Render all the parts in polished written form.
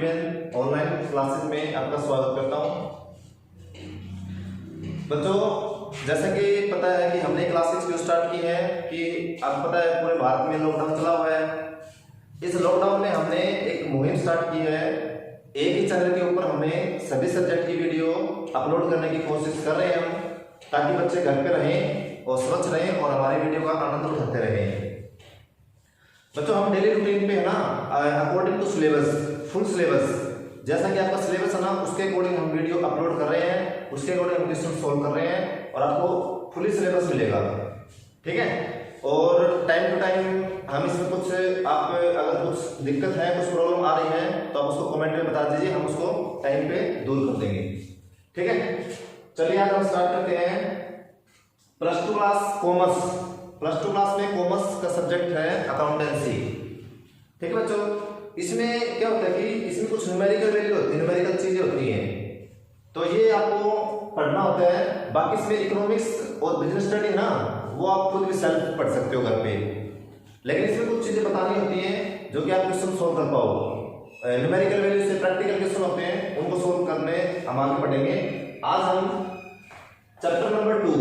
Beiwen online classes में आपका स्वागत करता हूं। बच्चों, जैसा कि पता है कि हमने क्लासेस क्यों स्टार्ट की है कि आपको पता है पूरे भारत में लॉकडाउन चला हुआ है। इस लॉकडाउन में हमने एक मुहिम स्टार्ट की है। एक ही चैनल के ऊपर हमें सभी सब्जेक्ट की वीडियो अपलोड करने की कोशिश कर रहे हैं हम, ताकि बच्चे घर पे रहें और स्वच्छ रहें और हमारी वीडियो का आनंद उठाते रहें। बच्चों, हम डेली रूटीन पे है ना, according to syllabus, full syllabus, जैसा कि आपका सिलेबस है ना, उसके अकॉर्डिंग हम वीडियो अपलोड कर रहे हैं, उसके अकॉर्डिंग हम क्वेश्चन सोल्व कर रहे हैं और आपको फुली सिलेबस मिलेगा। ठीक है। और टाइम टू टाइम हम इसमें कुछ आप अगर कुछ दिक्कत है, कुछ प्रॉब्लम आ रही है, तो आप उसको कमेंट में बता दीजिए, हम उसको टाइम पे दूर कर देंगे। ठीक है। चलिए आज हम स्टार्ट करते हैं। Plus two class commerce, plus two class में कॉमर्स का सब्जेक्ट है अकाउंटेंसी। ठीक है बच्चों, इसमें क्या होता है कि इसमें कुछ न्यूमेरिकल वैल्यू होती है, न्यूमेरिकल चीजें होती हैं, तो ये आपको पढ़ना होता है। बाकी इसमें इकोनॉमिक्स और बिजनेस स्टडी है ना, वो आप खुद भी सेल्फ पढ़ सकते हो घर पे, लेकिन इसमें कुछ चीजें बतानी होती हैं जो कि आप क्वेश्चन सोल्व कर पाओ। न्यूमेरिकल वैल्यू से प्रैक्टिकल क्वेश्चन होते हैं, उनको सोल्व करने हम आगे बढ़ेंगे। आज हम चैप्टर नंबर 2,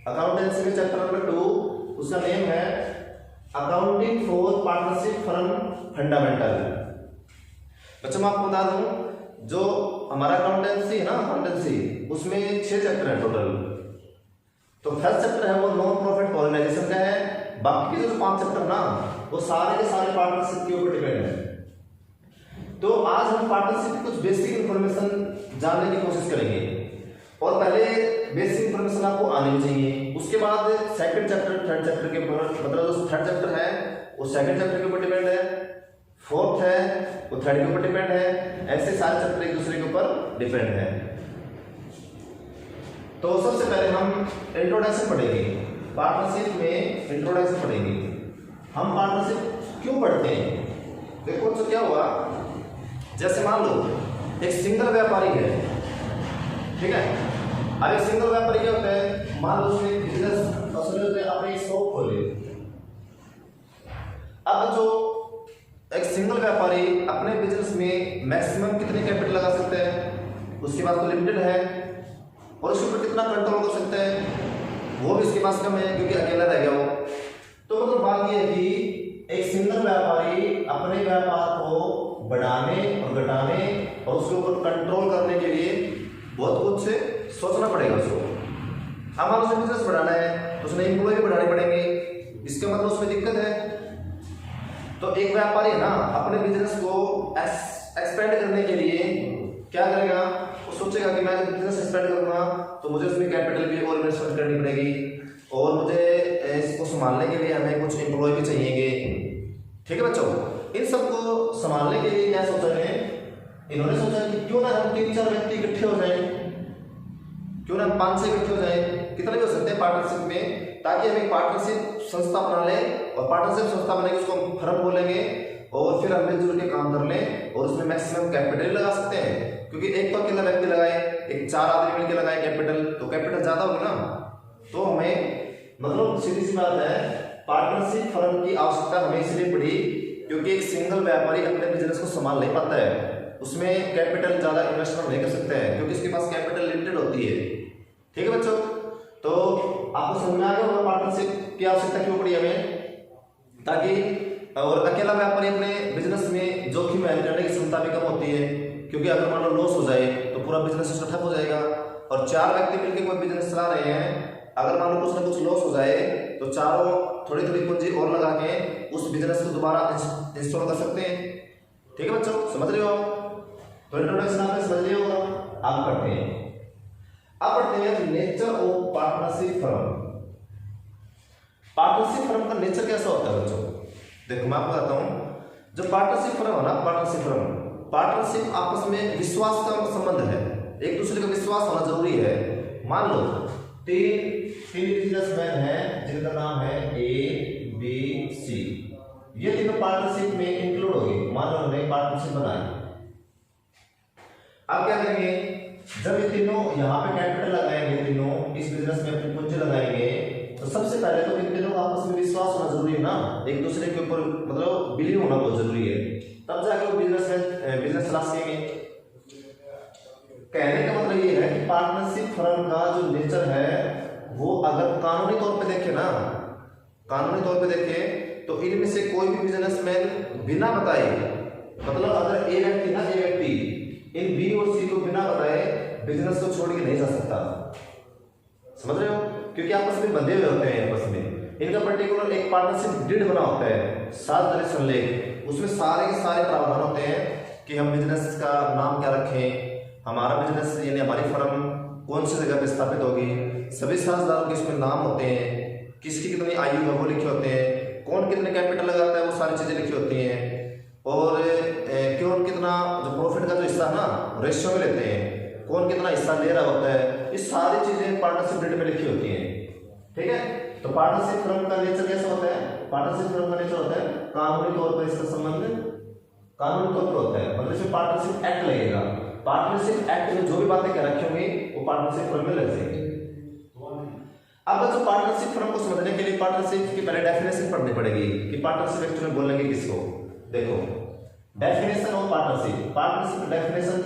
अकाउंटेंसी में चैप्टर नंबर 2, उसका नेम है accounting for partnership firm fundamental. बच्चों मैं आपको बता दूं, जो हमारा अकाउंटेंसी है ना, अकाउंटेंसी उसमें 6 चैप्टर है टोटल। तो फर्स्ट चैप्टर है वो नॉन प्रॉफिट ऑर्गेनाइजेशन का है। बाकी के जो 5 चैप्टर ना, वो सारे के सारे पार्टनरशिप के ऊपर डिपेंड है। तो आज हम पार्टनरशिप की कुछ बेसिक इंफॉर्मेशन जानने की कोशिश करेंगे, और पहले बेसिक इंफॉर्मेशन आपको आनी चाहिए। उसके बाद सेकंड चैप्टर, थर्ड चैप्टर के ऊपर, मतलब जो थर्ड चैप्टर है वो सेकंड चैप्टर के ऊपर डिपेंड है, फोर्थ है वो थर्ड के ऊपर डिपेंड है, ऐसे सारे चैप्टर एक दूसरे के ऊपर डिपेंड है। तो सबसे पहले हम इंट्रोडक्शन पढ़ेंगे, पार्टनरशिप में इंट्रोडक्शन पढ़ेंगे। हम पार्टनरशिप क्यों पढ़ते हैं? देखो तो क्या हुआ, जैसे मान लो एक सिंगल व्यापारी है, ठीक है। अब एक सिंगल व्यापारी क्या होता है, मान लो उसने बिजनेस अपनी शॉप खोली। अब जो एक सिंगल व्यापारी अपने बिजनेस में मैक्सिमम कितने कैपिटल लगा सकते हैं, उसके पास तो लिमिटेड है, और उसके ऊपर कितना कंट्रोल कर सकते हैं वो भी उसके पास कम है, क्योंकि अकेला रह गया वो। तो मतलब बात यह है कि एक सिंगल व्यापारी अपने व्यापार को बढ़ाने और घटाने और उसके ऊपर कंट्रोल करने के लिए बहुत कुछ से सोचना पड़ेगा उसको। अब मान उसे बिजनेस बढ़ाना है तो उसने एम्प्लॉय भी बढ़ाने पड़ेंगे, इसका मतलब उसमें दिक्कत है। तो एक व्यापारी ना अपने बिजनेस को एक्सपेंड करने के लिए क्या करेगा, वो सोचेगा कि मैं बिजनेस एक्सपेंड करूंगा तो मुझे उसमें कैपिटल भी और इन्वेस्टमेंट करनी पड़ेगी, और मुझे इसको संभालने के लिए हमें कुछ एम्प्लॉय भी चाहिएंगे। ठीक है बच्चों, इन सबको संभालने के लिए क्या सोचा है, इन्होंने सोचा कि क्यों ना हम 3-4 व्यक्ति इकट्ठे हो जाएं, क्यों ना 5-6 इकट्ठे हो जाएं, कितने भी हो सकते हैं पार्टनरशिप में, ताकि हम एक पार्टनरशिप संस्था बना लें, और पार्टनरशिप संस्था बनेगी उसको हम फर्म बोलेंगे, और फिर हम मिलजुल के काम कर लें और उसमें मैक्सिमम कैपिटल लगा सकते हैं। क्योंकि एक तो अकेला व्यक्ति लगाए, एक 4 आदमी मिलकर लगाए कैपिटल, तो कैपिटल ज्यादा होगी ना, तो हमें मतलब सीधी सी बात है, पार्टनरशिप फर्म की आवश्यकता हमें इसलिए पड़ी क्योंकि एक सिंगल व्यापारी अपने बिजनेस को संभाल नहीं पाता है, उसमें कैपिटल ज्यादा इन्वेस्टमेंट नहीं कर सकते हैं, क्योंकि उसके पास कैपिटल लिमिटेड होती है। ठीक है बच्चों, तो आपको समझ में आ गया होगा पार्टनरशिप की आवश्यकता क्यों पड़ी हमें, ताकि और अकेला व्यापारी अपने बिजनेस में जोखिम वहन करने की क्षमता भी कम होती है, क्योंकि अगर मान लो लॉस हो जाए तो पूरा बिजनेस उसका ठप हो जाएगा। और 4 व्यक्ति मिलकर कोई बिजनेस चला रहे हैं, अगर मान लो कुछ ना कुछ लॉस हो जाए तो चारों थोड़ी थोड़ी पूंजी और लगा के उस बिजनेस को दोबारा इंस्टॉल कर सकते हैं। ठीक है बच्चों, समझ रहे हो? तो इंट्रोडक्शन आपने समझ लिया होगा। आप पढ़ते हैं, अब पढ़ते हैं nature of partnership firm. Partnership firm का नेचर कैसा होता है बच्चों? देखो मैं आपको बताता हूं, जो पार्टनरशिप फर्म है ना, पार्टनरशिप आपस में विश्वास का संबंध है, एक दूसरे का विश्वास होना जरूरी है। मान लो तीन बिजनेसमैन हैं जिनका नाम है A, B, C, ये तीनों पार्टनरशिप में इंक्लूड हो गए। मान लो हमने पार्टनरशिप बनाई, अब क्या करेंगे, जब ये तीनों यहाँ पे कैपिटल लगाएंगे, तीनों इस बिजनेस में अपनी पूंजी लगाएंगे, तो सबसे पहले तो इन तीनों का आपस में विश्वास होना जरूरी है ना, एक दूसरे के ऊपर मतलब बिलीव होना बहुत जरूरी है। तब जाके वो बिजनेस चला सकेंगे। कहने का मतलब ये है कि पार्टनरशिप फर्म का जो नेचर है वो अगर कानूनी तौर पे देखे ना, कानूनी तौर पे देखे तो इनमें से कोई भी बिजनेसमैन बिना बताए, मतलब अगर ए व्यक्ति इन बी और सी को बिना बताए बिजनेस को छोड़ के नहीं जा सकता। समझ रहे हो? क्योंकि आपस में बंधे हुए होते हैं, आपस में इनका पर्टिकुलर एक पार्टनरशिप डीड बना होता है, 7 तरह संलेख, उसमें सारे के सारे प्रावधान होते हैं कि हम बिजनेस का नाम क्या रखें, हमारा बिजनेस यानी हमारी फर्म कौन सी जगह पे स्थापित होगी, सभी साझेदारों के इसमें नाम होते हैं, किसकी कितनी आयु है वो लिखे होते हैं, कौन कितने कैपिटल लगाता है वो सारी चीजें लिखी होती हैं, और कौन कितना जो प्रॉफिट का जो हिस्सा है ना रेशियो में लेते हैं, कौन कितना हिस्सा ले रहा होता है, ये सारी चीजें पार्टनरशिप डीड में लिखी होती हैं। ठीक है, तो पार्टनरशिप फर्म का नेचर कैसा होता है? पार्टनरशिप फर्म का नेचर होता है कानूनी तौर पर इसका संबंध कानूनी तौर पर होता है, मतलब इसमें पार्टनरशिप एक्ट लगेगा। पार्टनरशिप एक्ट में जो भी बातें कह रखी होंगी वो पार्टनरशिप फर्म में लग जाएंगे। अब बच्चों पार्टनरशिप फर्म को समझने के लिए पार्टनरशिप की पहले डेफिनेशन पढ़नी पड़ेगी कि पार्टनरशिप एक्चुअली बोलेंगे किसको। देखो definition of partnership, partnership definition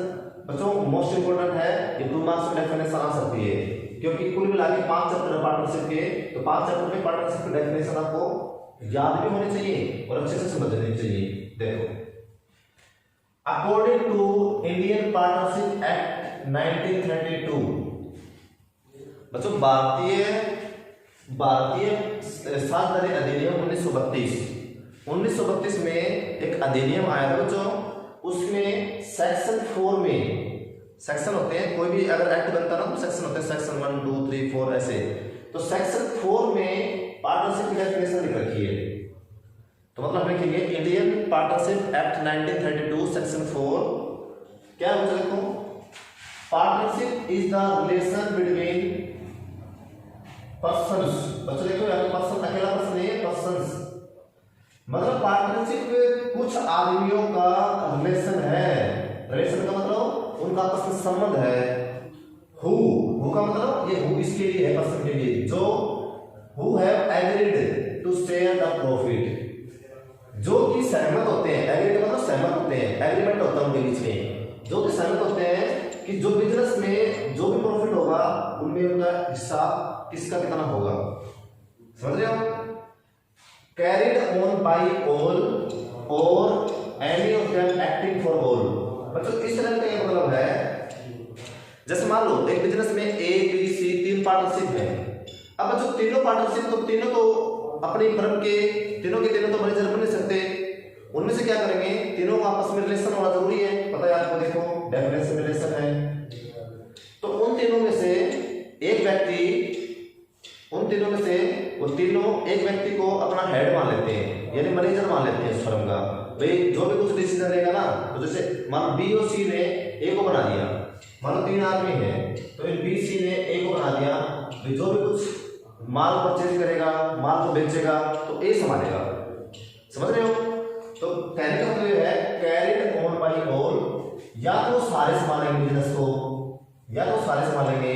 बच्चों मोस्ट इंपोर्टेंट है, ये 2 मार्क्स में डेफिनेशन आ सकती है क्योंकि कुल मिला के 5 चैप्टर है पार्टनरशिप के, तो 5 चैप्टर में पार्टनरशिप की डेफिनेशन आपको याद भी होनी चाहिए और अच्छे से समझनी चाहिए। देखो according to Indian partnership act 1932, बच्चों भारतीय साझेदारी अधिनियम 1932 में एक अधिनियम आया था बच्चों, उसमें सेक्शन 4 में सेक्शन होते हैं, कोई भी अगर एक्ट बनता ना तो सेक्शन होते हैं, सेक्शन 1 2 3 4 ऐसे, तो सेक्शन 4 में पार्टनरशिप की डेफिनेशन लिख रखी है। तो मतलब लिखेंगे इंडियन पार्टनरशिप एक्ट 1932 सेक्शन 4 क्या है देखो, partnership is the relation between persons. बच्चों देखो यहाँ पे पर्सन अकेला पर्सन नहीं है, पर्सन्स मतलब पार्टनरशिप कुछ आदमियों का रिलेशन है। रिलेशन का मतलब उनका आपस में संबंध है। हु का मतलब ये हु इसके लिए है, पर्सन के लिए, जो who have agreed to share the profit, जो कि सहमत होते हैं। एग्रीड मतलब सहमत होते हैं, एग्रीमेंट होता है उनके बीच में, जो कि सहमत होते हैं कि जो बिजनेस में जो भी प्रॉफिट होगा उनमें उनका हिस्सा किसका कितना होगा। समझ रहे हो? कैरिड ऑन बाय ऑल और any of them acting for all. बच्चों इस तरह का मतलब है, जैसे मान लो एक बिजनेस में ए बी सी 3 पार्टनरशिप है। अब बच्चों तीनों पार्टनरशिप तो तीनों तो अपनी फर्म के तीनों तो मैनेजर बन नहीं सकते, उनमें से क्या करेंगे, तीनों का आपस में रिलेशन होना जरूरी है। पता है आपको, देखो डेफिनेशन में रिलेशन है, तो उन तीनों में से एक व्यक्ति, उन तीनों में से वो तीनों एक व्यक्ति को अपना हेड मान लेते हैं, यानी मैनेजर मान लेते हैं इस फर्म का। भाई जो भी कुछ डिसीजन रहेगा ना, तो जैसे मान बी और सी ने ए को बना दिया, मान लो 3 आदमी हैं, तो इन बी सी ने ए को बना दिया, जो भी कुछ माल परचेज करेगा, माल को बेचेगा, तो ए संभालेगा। समझ रहे हो? तो कहने का मतलब है कैरिड ऑन बाय ऑल, या तो सारे संभालेंगे बिजनेस को, या तो सारे संभालेंगे,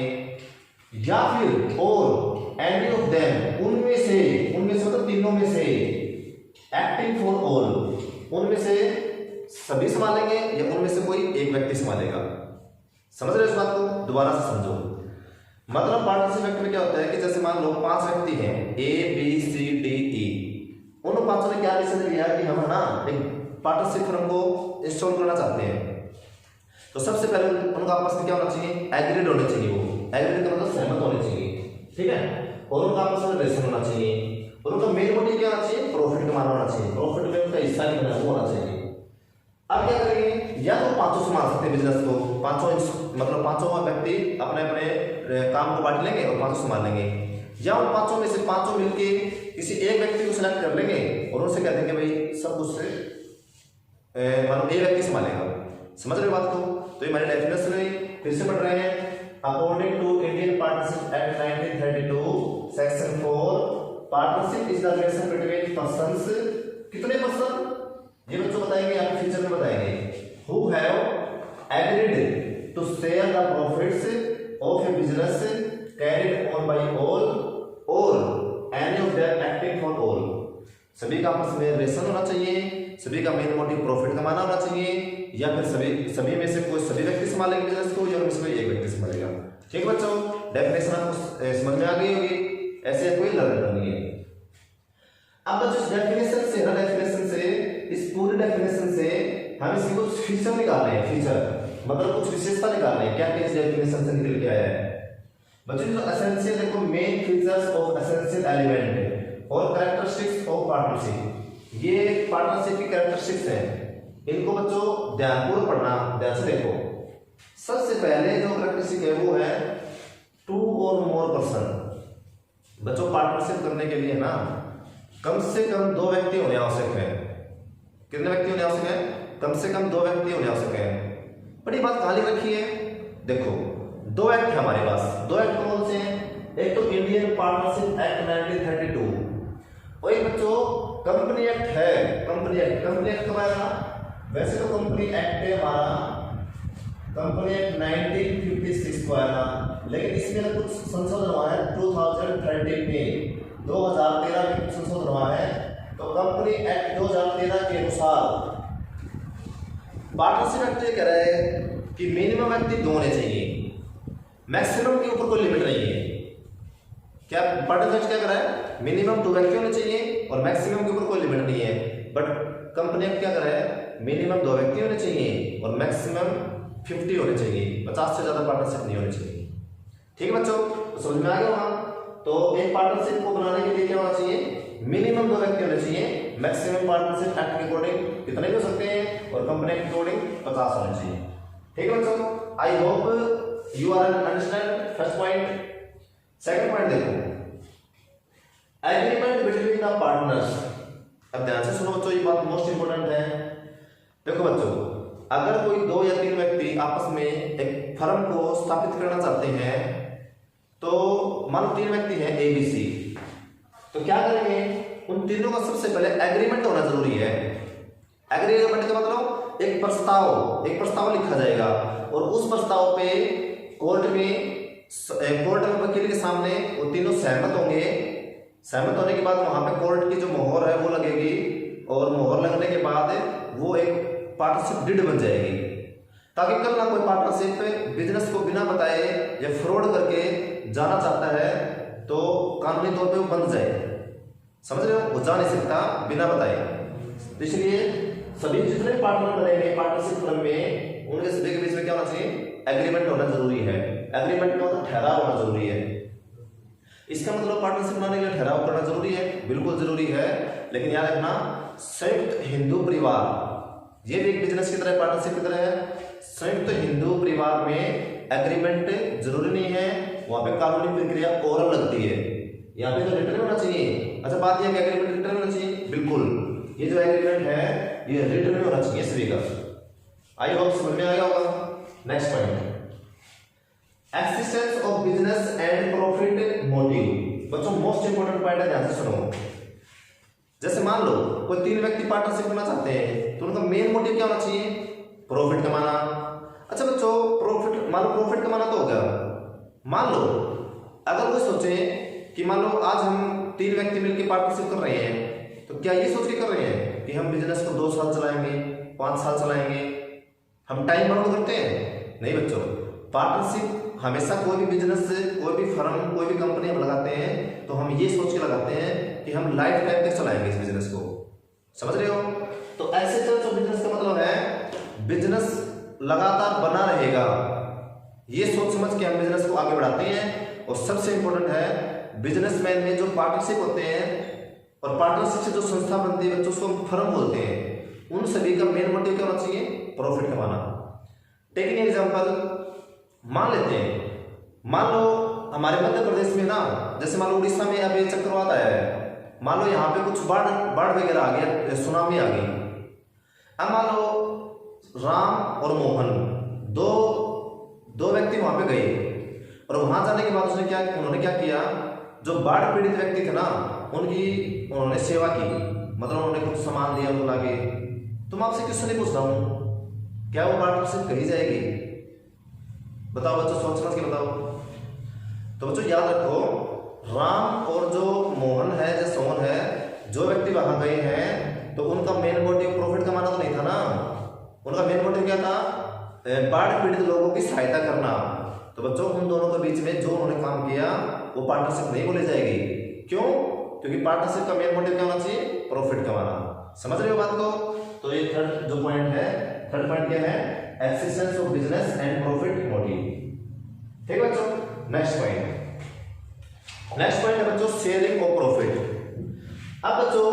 या फिर और एनी ऑफ देम, उनमें से मतलब तीनों में से, एक्टिंग फॉर ऑल, उनमें से सभी संभालेंगे या उनमें से कोई एक व्यक्ति संभालेगा। समझ रहे हो इस बात को? दोबारा से समझो। मतलब पार्टनरशिप एक्ट में क्या होता है कि जैसे मान लो 5 व्यक्ति हैं, A B C D E, उन 5 ने क्या डिसीजन लिया कि हम ना एक पार्टनरशिप फर्म को इंस्टॉल करना चाहते हैं। तो सबसे पहले उनका आपस में क्या होना चाहिए, एग्रीड होने चाहिए, वो एग्रीड का मतलब सहमत होने चाहिए, ठीक है, और उनका आपस में रिलेशन होना चाहिए, और उनका मेन मोटिव क्या होना चाहिए, प्रॉफिट कमाना होना चाहिए, प्रॉफिट में उनका हिस्सा निकलना वो होना चाहिए। अब क्या करेंगे, या तो 5 संभाल सकते हैं बिजनेस को, 5 व्यक्ति अपने अपने काम को बांट लेंगे और 5 संभाल लेंगे, या उन 5 में से 5 मिलके किसी एक व्यक्ति को सिलेक्ट कर लेंगे और उनसे कह देंगे भाई सब कुछ से मतलब ए व्यक्ति संभालेगा। समझ रहे हो बात को? तो ये हमारी डेफिनेशन है, फिर से पढ़ रहे हैं। According to Indian partnership act 1932 section 4, partnership is the relation between persons, कितने पर्सन ये बच्चों बताएंगे, आपके फ्यूचर में बताएंगे, who have agreed to share the profits of a business carried on by all और any of them acting for all. सभी का आपस में रिलेशन होना चाहिए, सभी का मेन मोटिव प्रॉफिट कमाना होना चाहिए, या फिर सभी में से सभी व्यक्ति संभालेंगे बिजनेस को, या उनमें से कोई एक व्यक्ति संभालेगा। ठीक है बच्चों, डेफिनेशन आपको समझ में आ गई होगी, ऐसे कोई लर्न करनी है। अब बच्चों इस डेफिनेशन से इस पूरी डेफिनेशन से हम इसकी कुछ फीचर निकाल रहे हैं, फीचर मतलब कुछ विशेषता निकाल रहे हैं, क्या क्या इस डेफिनेशन से निकल के आया है। बच्चों जो एसेंशियल देखो main features of essential element और कैरेक्टरिस्टिक्स ऑफ पार्टनरशिप, ये पार्टनरशिप की कैरेक्टरिस्टिक्स हैं, इनको बच्चों ध्यानपूर्वक पढ़ना, ध्यान से देखो। सबसे पहले जो कैरेक्टरिस्टिक है वो है 2 और मोर पर्सन। बच्चों पार्टनरशिप करने के लिए ना कम से कम 2 व्यक्ति होने आवश्यक है। कितने व्यक्ति होने आवश्यक है? कम से कम 2 व्यक्ति होने आवश्यक है। बड़ी बात खाली रखी है, देखो 2 एक्ट है हमारे पास। 2 एक्ट कौन से हैं? एक तो इंडियन पार्टनरशिप एक्ट 1932 और एक बच्चों कंपनी एक्ट है। कंपनी एक्ट कब आया? वैसे तो कंपनी एक्ट है हमारा, कंपनी एक्ट 1956 को आया, लेकिन इसमें कुछ संशोधन हुआ है 2013 में, 2013 में कुछ संशोधन हुआ है। तो कंपनी एक्ट 2013 के अनुसार पार्टनरशिप एक्ट ये कह रहा है कि मिनिमम व्यक्ति 2 होने चाहिए, मैक्सिमम के ऊपर कोई लिमिट नहीं है। क्या पार्टनरशिप क्या कर रहा है? मिनिमम 2 व्यक्ति होने चाहिए और मैक्सिमम के ऊपर कोई लिमिट नहीं है। बट कंपनी एक्ट क्या कर रहा है? मिनिमम 2 व्यक्ति होने चाहिए और मैक्सिमम 50 होने चाहिए, 50 से ज्यादा पार्टनरशिप नहीं होनी चाहिए। ठीक है बच्चों, तो समझ में आ गया वहां। तो एक पार्टनरशिप को बनाने के लिए क्या होना चाहिए? मिनिमम 2 व्यक्ति होने चाहिए, मैक्सिमम पार्टनरशिप एक्ट के अकॉर्डिंग कितने भी हो सकते हैं और कंपनी के अकॉर्डिंग 50 होने चाहिए। ठीक है बच्चों, I hope you are understand first point. Second point देखो, एग्रीमेंट बिटवीन द पार्टनर्स। अब ध्यान से सुनो बच्चों, ये बात मोस्ट इंपोर्टेंट है। देखो बच्चों, अगर कोई 2 या 3 व्यक्ति आपस में एक फर्म को स्थापित करना चाहते हैं, तो मान लो 3 व्यक्ति हैं ABC, तो क्या करेंगे? उन तीनों का सबसे पहले एग्रीमेंट होना जरूरी है। एग्रीमेंट का मतलब एक प्रस्ताव लिखा जाएगा और उस प्रस्ताव पे कोर्ट में वकील के सामने वो तीनों सहमत होंगे। सहमत होने के बाद वहां पे कोर्ट की जो मोहर है वो लगेगी और मोहर लगने के बाद वो एक पार्टनरशिप डीड बन जाएगी, ताकि कल ना कोई पार्टनरशिप बिजनेस को बिना बताए या फ्रॉड करके जाना चाहता है तो कानूनी तौर पे वो बंद जाए। समझ रहे हो? वो जा नहीं सकता बिना बताए। इसलिए सभी जितने पार्टनर बनेंगे पार्टनरशिप फर्म में, उनके सभी के बीच में क्या होना चाहिए? एग्रीमेंट होना जरूरी है। एग्रीमेंट का मतलब ठहराव होना जरूरी है। इसका मतलब पार्टनरशिप बनाने के लिए ठहराव करना जरूरी है, बिल्कुल जरूरी है। लेकिन याद रखना, संयुक्त हिंदू परिवार ये भी एक बिजनेस की तरह, पार्टनरशिप की तरह है। संयुक्त हिंदू परिवार में एग्रीमेंट जरूरी नहीं है, वहां पे कानूनी प्रक्रिया ओरल लगती है। यहाँ पे तो रिटर्न होना चाहिए। अच्छा, बात यह है कि एग्रीमेंट रिटर्न होना चाहिए, बिल्कुल। ये जो एग्रीमेंट है ये रिटर्न में होना चाहिए सभी का। आई होप समझ में आ गया होगा। Next point, existence of business and profit motive. बच्चों मोस्ट इंपोर्टेंट पॉइंट है, ध्यान से सुनो। जैसे मान लो कोई 3 व्यक्ति पार्टनरशिप करना चाहते हैं, तो उनका मेन मोटिव क्या होना चाहिए? प्रॉफिट कमाना। अच्छा बच्चों, मान लो प्रॉफिट कमाना तो हो गया। मान लो अगर कोई सोचे कि मान लो आज हम 3 व्यक्ति मिलकर पार्टनरशिप कर रहे हैं, तो क्या ये सोच के कर रहे हैं कि हम बिजनेस को 2 साल चलाएंगे, 5 साल चलाएंगे? हम टाइम बाउंड करते हैं? नहीं बच्चों, पार्टनरशिप हमेशा कोई भी बिजनेस, कोई भी फर्म, कोई भी कंपनी हम लगाते हैं तो हम ये सोच के लगाते हैं कि हम लाइफ टाइम तक चलाएंगे इस बिजनेस को। समझ रहे हो? तो ऐसे जो बिजनेस का मतलब है बिजनेस लगातार बना रहेगा, ये सोच समझ के हम बिजनेस को आगे बढ़ाते हैं। और सबसे इंपॉर्टेंट है, बिजनेसमैन में जो पार्टनरशिप होते हैं और पार्टनरशिप से जो संस्था बनती है बच्चों, उसको हम फर्म बोलते हैं। उन सभी का मेन मोटिव क्या होना चाहिए? प्रॉफिट कमाना। टेकिंग एग्जांपल, मान लेते हैं, मान लो हमारे मध्य प्रदेश में ना, जैसे मान लो उड़ीसा में अभी चक्रवात आया है, मान लो यहाँ पे कुछ बाढ़ वगैरह आ गया, सुनामी आ गई। अब मान लो राम और मोहन दो व्यक्ति वहां पे गए और वहां जाने के बाद उन्होंने क्या किया? जो बाढ़ पीड़ित व्यक्ति थे ना, उन्होंने सेवा की, मतलब उन्होंने कुछ सामान दिया उनको लाके। तुम आपसे क्वेश्चन नहीं पूछ रहा हूं, क्या वो पार्टनरशिप कही जाएगी? बताओ बच्चों, सोच समझ के बताओ। तो बच्चों याद रखो, राम और जो मोहन है, जो सोहन है, जो व्यक्ति वहां गए हैं तो उनका मेन मोटिव प्रॉफिट कमाना तो नहीं था ना, उनका मेन मोटिव क्या था, बाढ़ पीड़ित लोगों की सहायता करना। तो बच्चों उन दोनों के बीच में जो उन्होंने काम किया वो पार्टनरशिप नहीं बोली जाएगी। क्यों? क्योंकि पार्टनरशिप का मेन मोटिव क्या होना चाहिए, प्रॉफिट कमाना। समझ रहे हो बात को? तो ये थर्ड जो पॉइंट है, थर्ड पॉइंट क्या है, existence of business and profit motive. ठीक है बच्चों, नेक्स्ट पॉइंट है बच्चों शेयरिंग ऑफ प्रॉफिट। अब बच्चों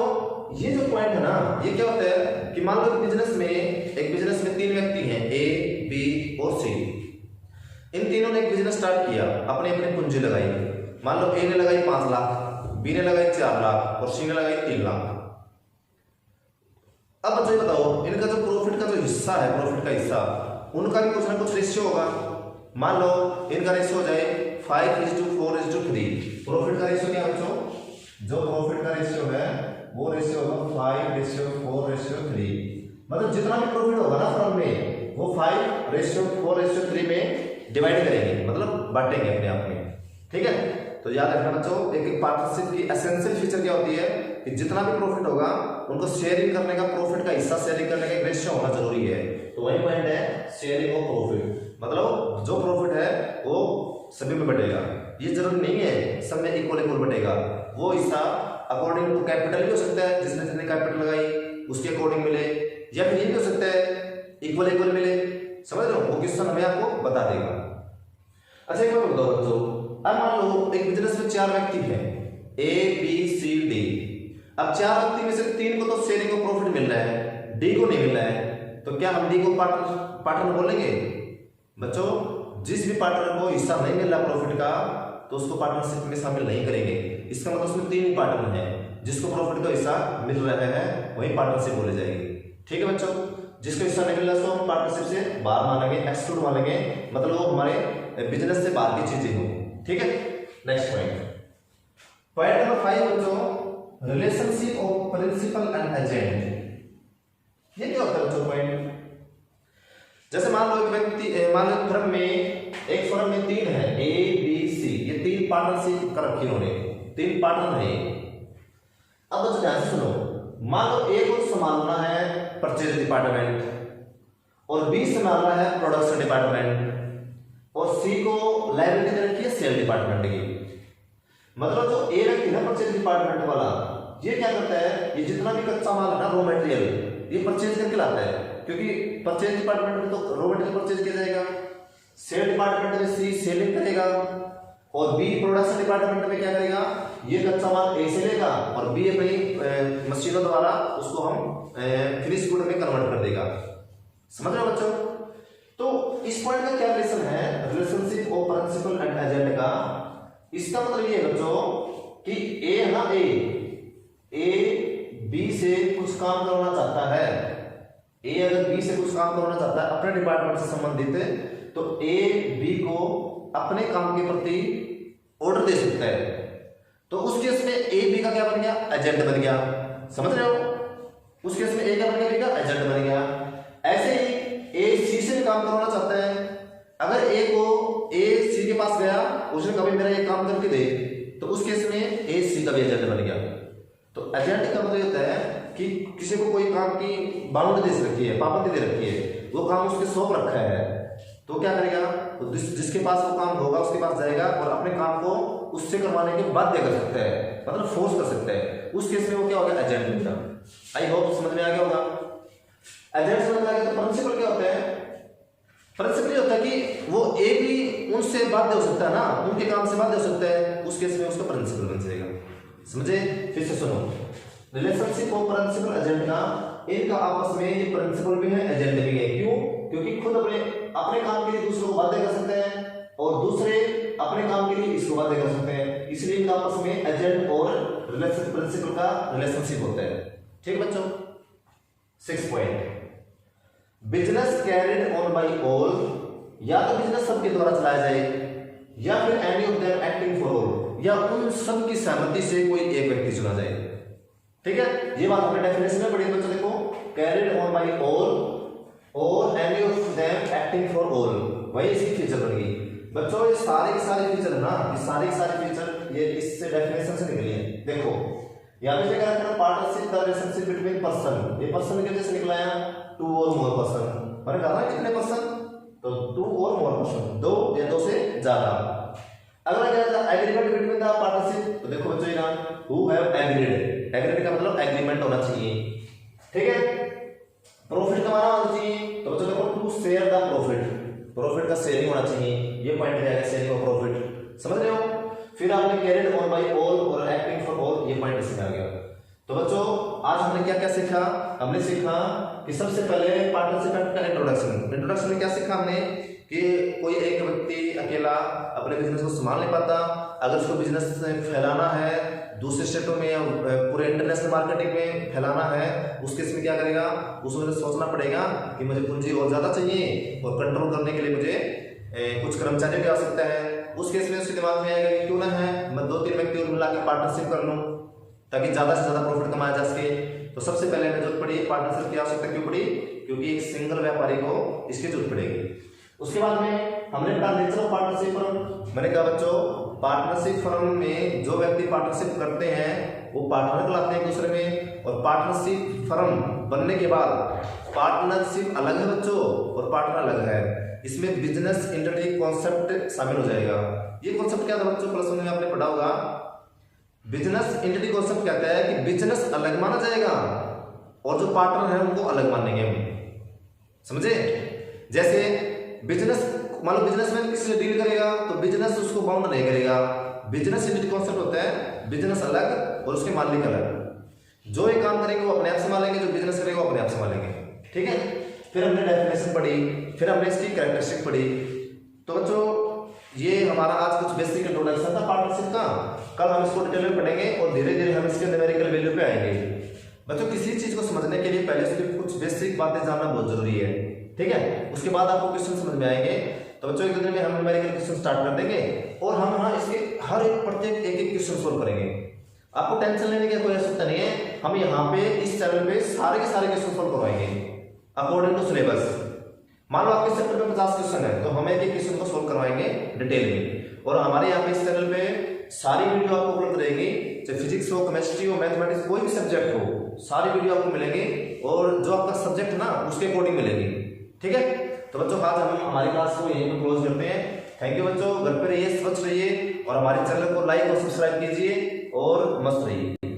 ये जो पॉइंट है ना, ये क्या होता है कि मान लो एक बिजनेस में 3 व्यक्ति हैं, ए, बी और सी। इन तीनों ने एक बिजनेस स्टार्ट किया, अपने अपने पूंजी लगाई। मान लो ए ने लगाई 5 लाख, बी ने लगाई 4 लाख और सी ने लगाई 3 लाख। अब बच्चों ये बताओ, इनका जो प्रॉफिट का जो हिस्सा है, प्रॉफिट का हिस्सा, उनका भी कुछ ना कुछ रेशियो होगा। मान लो इनका रेशियो हो जाए 5:4:3। प्रॉफिट का रेशियो क्या बच्चों, जो प्रॉफिट का रेशियो है वो रेशियो होगा 5:4:3। मतलब जितना भी प्रॉफिट होगा ना फर्म में वो 5:4:3 में डिवाइड करेंगे, मतलब बांटेंगे अपने आप में। ठीक है, तो याद रखना बच्चों, एक पार्टनरशिप की एसेंशियल फीचर क्या होती है कि जितना भी प्रॉफिट होगा उनको शेयरिंग करने का, प्रॉफिट का हिस्सा शेयरिंग करने का एक रेशियो होना जरूरी है। तो वही पॉइंट है शेयरिंग ऑफ प्रॉफिट, मतलब जो प्रॉफिट है वो सभी में बटेगा। ये जरूरी नहीं है सब में इक्वल बटेगा, वो हिस्सा अकॉर्डिंग टू कैपिटल भी हो सकता है, जिसने जितने कैपिटल लगाई उसके अकॉर्डिंग मिले, या फिर ये भी हो सकता है इक्वल मिले। समझ रहे हो? वो क्वेश्चन हमें आपको बता देगा। अच्छा एक बात बताओ बच्चों, अब मान लो एक बिजनेस में 4 व्यक्ति हैं, ए बी सी डी। अब 4 व्यक्ति में से 3 को तो शेयरिंग ऑफ प्रॉफिट मिल रहा है, डी को नहीं मिल रहा है, तो क्या हम डी को पार्टनर बोलेंगे? बच्चों जिस भी पार्टनर को हिस्सा नहीं मिल रहा प्रॉफिट का तो उसको पार्टनरशिप में शामिल नहीं करेंगे। इसका मतलब उसमें 3 ही पार्टनर हैं, जिसको प्रॉफिट का हिस्सा मिल रहा है वही पार्टनरशिप बोली जाएगी। ठीक है बच्चों, जिसका हिस्सा नहीं मिल रहा उसको हम पार्टनरशिप से बाहर मानेंगे, एक्सक्लूड मानेंगे, मतलब वो हमारे बिजनेस से बाहर की चीजें हो। ठीक है, नेक्स्ट पॉइंट नंबर 5 बच्चों, relationship of principal and agent. ये क्या होता है बच्चों पॉइंट? जैसे मान लो एक फर्म में 3 है, ए बी सी, ये 3 पार्टनरशिप कर रखी उन्होंने, 3 पार्टनर है। अब बच्चों ध्यान से सुनो, मान लो ए को संभालना है परचेज डिपार्टमेंट और बी संभालना है प्रोडक्शन डिपार्टमेंट और सी को लायबिलिटी दे रखी है सेल डिपार्टमेंट की। मतलब जो ए व्यक्ति है परचेज डिपार्टमेंट वाला, ये क्या करता है, ये जितना भी कच्चा माल है ना, रॉ मटेरियल, ये परचेज करके लाता है, क्योंकि परचेज डिपार्टमेंट में तो रॉ मटेरियल परचेज किया जाएगा, सेल डिपार्टमेंट में सी सेलिंग करेगा और बी प्रोडक्शन डिपार्टमेंट में क्या करेगा, ये कच्चा माल ए से लेगा और बी अपनी मशीनों द्वारा उसको हम फिनिश गुड में कन्वर्ट कर देगा। समझ रहे हो बच्चों? तो इस पॉइंट का क्या रिलेशन है, relationship of principal and agent का? इसका मतलब ये है बच्चों कि ए है ना, ए बी से कुछ काम करवाना चाहता है, ए अगर बी से कुछ काम करवाना चाहता है अपने डिपार्टमेंट से संबंधित, तो ए बी को अपने काम के प्रति ऑर्डर दे सकता है। तो उस केस में ए बी का क्या बन गया, एजेंट बन गया। समझ रहे हो? उस केस में ए का बन गया, एजेंट बन गया। ऐसे ही ए सी से भी काम करवाना चाहता है, अगर ए सी के पास गया, उसने कभी मेरा ये काम करके दे, तो उस केस में ए सी का भी एजेंट बन गया। तो एजेंट का मतलब होता है कि किसी को कोई काम की बाउंड दे रखी है, पाबंदी दे रखी है, वो काम उसके सौंप रखा है, तो क्या करेगा, तो जिसके पास वो काम होगा उसके पास जाएगा और अपने काम को उससे करवाने के बाध्य कर सकता है, मतलब फोर्स कर सकता है। उस केस में वो क्या होगा, एजेंट बनता है। आई होप समझ में आ गया होगा। एजेंट समझ में आ गया। तो प्रिंसिपल क्या होता है? प्रिंसिपल ये होता है कि वो ए भी उनसे बाध्य हो सकता है ना, उनके काम से बाध्य हो सकता है, उस केस में उसका प्रिंसिपल बन जाएगा। समझे? फिर से सुनो, रिलेशनशिप ऑफ प्रिंसिपल एजेंट का, इनका आपस में ये प्रिंसिपल भी है एजेंट भी है। क्यों? क्योंकि खुद अपने काम के लिए दूसरों को बाध्य कर सकते हैं और दूसरे अपने काम के लिए इसको बाध्य कर सकते हैं, इसलिए इनका आपस में एजेंट और प्रिंसिपल का रिलेशनशिप होता है। ठीक है बच्चों। 6 point, business carried on by all, या तो बिजनेस सबके द्वारा चलाया जाए या फिर any of them acting for all, या उन सब की सहमति से कोई एक व्यक्ति चुना जाए। ठीक है, ये बात हमने डेफिनेशन में पढ़ी है बच्चों। देखो, कैरिड ऑन बाय ऑल और any of them acting for all, वही इसकी फीचर बन गई। बच्चों ये सारे के सारे फीचर है ना, ये सारे के सारे फीचर ये इससे डेफिनेशन से निकली है। देखो, यहाँ पे क्या character partnership the relationship between person, ये पर्सन के जैसे निकला है टू और मोर पर्सन, मैंने कहा ना कितने पर्सन, तो टू और मोर पर्सन, दो या दो से ज्यादा। अगला क्या था एग्रीमेंट बिटवीन द पार्टनरशिप, तो देखो बच्चों ना हु हैव एग्रीड, एग्रीड का मतलब एग्रीमेंट होना चाहिए, ठीक है। प्रॉफिट कमाना होना चाहिए, तो बच्चों देखो to share the profit, profit का शेयरिंग होना चाहिए, ये पॉइंट है शेयरिंग ऑफ प्रॉफिट, समझ रहे हो। फिर आपने कैरिड ऑन बाय ऑल और एक्टिंग फॉर ऑल, ये पॉइंट इसमें आ गया। तो बच्चों आज हमने क्या क्या सीखा, हमने सीखा कि सबसे पहले पार्टनरशिप एक्ट का इंट्रोडक्शन, इंट्रोडक्शन में क्या सीखा हमने कि कोई एक व्यक्ति अकेला अपने बिजनेस को संभाल नहीं पाता, अगर उसको बिजनेस फैलाना है दूसरे स्टेटों में या पूरे इंटरनेशनल मार्केटिंग में फैलाना है, उस केस में क्या करेगा, उसमें सोचना पड़ेगा कि मुझे पूंजी और ज्यादा चाहिए और कंट्रोल करने के लिए मुझे कुछ कर्मचारियों की आवश्यकता है। उस केस में उसके दिमाग में आएगा कि क्यों ना है मैं 2-3 व्यक्ति और मिला के पार्टनरशिप कर लूं ताकि ज्यादा से ज्यादा प्रॉफिट कमाया जा सके। तो सबसे पहले हमें जरूरत पड़ी पार्टनरशिप की आवश्यकता क्यों पड़ी, क्योंकि एक सिंगल व्यापारी को इसकी जरूरत पड़ेगी। उसके बाद में हमने पढ़ा नेचर ऑफ पार्टनरशिप फर्म, मैंने कहा बच्चों पार्टनरशिप फर्म में जो व्यक्ति पार्टनरशिप करते हैं वो पार्टनर कहलाते हैं एक दूसरे में, और पार्टनरशिप फर्म बनने के बाद पार्टनरशिप अलग है बच्चों और पार्टनर अलग है, इसमें बिजनेस एंटिटी कॉन्सेप्ट शामिल हो जाएगा। ये कॉन्सेप्ट क्या था बच्चों, प्लस वन में आपने पढ़ा होगा, बिजनेस एंटिटी कॉन्सेप्ट कहता है कि बिजनेस अलग माना जाएगा और जो पार्टनर है उनको अलग मानेंगे हम, समझे। जैसे बिजनेस मान लो बिजनेसमैन किसी से डील करेगा तो बिजनेस उसको बाउंड नहीं करेगा, बिजनेस एंटिटी कॉन्सेप्ट होता है बिजनेस अलग और उसके मालिक अलग, जो एक काम करेंगे वो अपने आप संभालेंगे, जो बिजनेस करेगा वो अपने आप संभालेंगे, ठीक है। फिर हमने डेफिनेशन पढ़ी, फिर हमने इसकी कैरेक्टरिस्टिक पढ़ी। तो बच्चों ये हमारा आज कुछ बेसिक इंट्रोडक्शन था पार्टनरशिप का, कल हम इसको डिटेल में पढ़ेंगे और धीरे धीरे हम इसके न्यूमेरिकल वैल्यू पे आएंगे। बच्चों किसी चीज को समझने के लिए पहले इसकी कुछ बेसिक बातें जानना बहुत जरूरी है, ठीक है। उसके बाद आपको क्वेश्चन समझ में आएंगे। तो बच्चों एक दिन में हम न्यूमेरिकल क्वेश्चन स्टार्ट कर देंगे और हम यहाँ इसके हर एक प्रत्येक एक क्वेश्चन सोल्व करेंगे। आपको टेंशन लेने की कोई आवश्यकता नहीं है, हम यहाँ पे इस चैनल पे सारे के सारे क्वेश्चन सोल्व करवाएंगे अकॉर्डिंग टू सिलेबस। मान लो आपके चैप्टर में 50 क्वेश्चन है तो हम एक एक क्वेश्चन को सोल्व करवाएंगे डिटेल में, और हमारे यहाँ पे इस चैनल पे सारी वीडियो आपको उपलब्ध रहेगी, चाहे फिजिक्स हो, केमिस्ट्री हो, मैथमेटिक्स, कोई भी सब्जेक्ट हो, सारी वीडियो आपको मिलेंगी और जो आपका सब्जेक्ट है ना उसके अकॉर्डिंग मिलेगी, ठीक है। तो बच्चों आज हम हमारी क्लास को यहीं पर क्लोज करते हैं। थैंक यू बच्चों, घर पे रहिए, स्वच्छ रहिए और हमारे चैनल को लाइक और सब्सक्राइब कीजिए और मस्त रहिए।